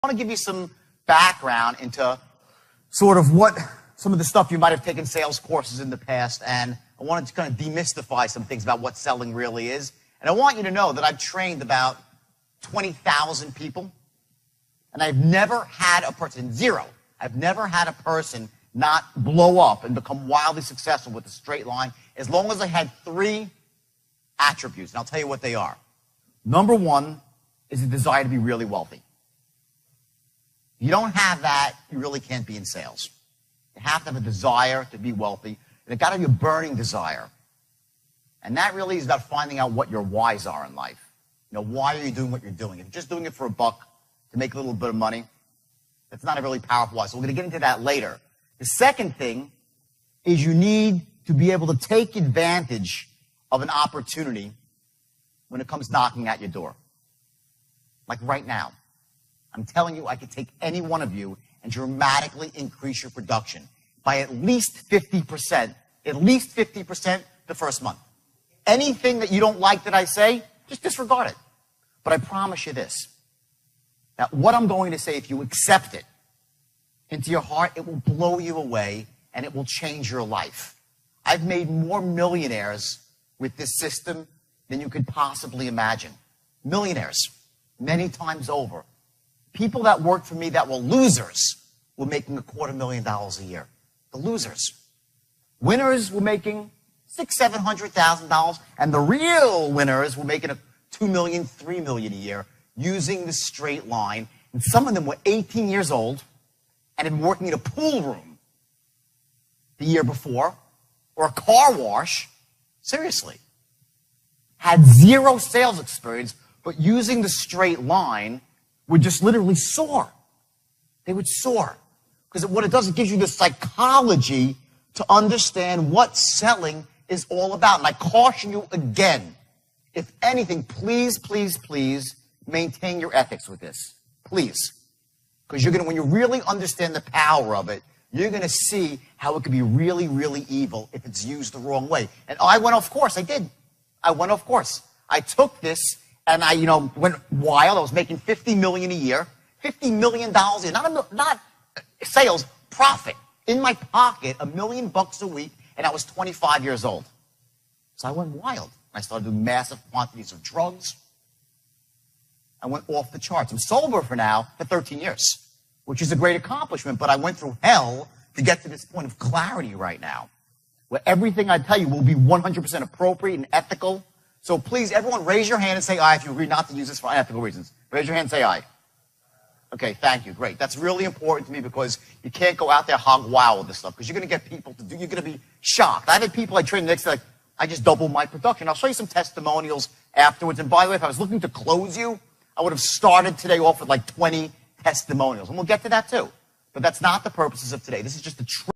I want to give you some background into sort of what some of the stuff you might have taken sales courses in the past, and I wanted to kind of demystify some things about what selling really is. And I want you to know that I've trained about 20,000 people, and I've never had a person, zero, I've never had a person not blow up and become wildly successful with a straight line as long as I had three attributes, and I'll tell you what they are. Number one is the desire to be really wealthy. If you don't have that, you really can't be in sales. You have to have a desire to be wealthy, and it's got to be a burning desire. And that really is about finding out what your whys are in life. You know, why are you doing what you're doing? If you're just doing it for a buck to make a little bit of money, that's not a really powerful why. So we're going to get into that later. The second thing is you need to be able to take advantage of an opportunity when it comes knocking at your door. Like right now. I'm telling you, I could take any one of you and dramatically increase your production by at least 50%, the first month. Anything that you don't like that I say, just disregard it. But I promise you this. Now, what I'm going to say, if you accept it into your heart, it will blow you away and it will change your life. I've made more millionaires with this system than you could possibly imagine. Millionaires, many times over. People that worked for me that were losers were making $250,000 a year. The losers. Winners were making $600,000-$700,000, and the real winners were making $2 million, $3 million a year using the straight line. And some of them were 18 years old and had been working in a pool room the year before, or a car wash. Seriously. Had zero sales experience, but using the straight line would just literally soar. They would soar. Because what it does, it gives you the psychology to understand what selling is all about. And I caution you again, if anything, please, please, please maintain your ethics with this. Please. Because you're going to, when you really understand the power of it, you're going to see how it could be really, really evil if it's used the wrong way. And I went off course. I did. I went off course. I took this and I, went wild. I was making $50 million a year. $50 million a year. Not sales, profit. In my pocket, $1 million a week, and I was 25 years old. So I went wild. I started doing massive quantities of drugs. I went off the charts. I'm sober for 13 years, which is a great accomplishment, but I went through hell to get to this point of clarity right now, where everything I tell you will be 100% appropriate and ethical. So please, everyone, raise your hand and say aye if you agree not to use this for unethical reasons. Raise your hand and say aye. Okay, thank you. Great. That's really important to me because you can't go out there hog wild with this stuff because you're going to get people to do, you're going to be shocked. I've had people I train next to, like, I just doubled my production. I'll show you some testimonials afterwards. And by the way, if I was looking to close you, I would have started today off with like 20 testimonials. And we'll get to that too. But that's not the purposes of today. This is just the truth.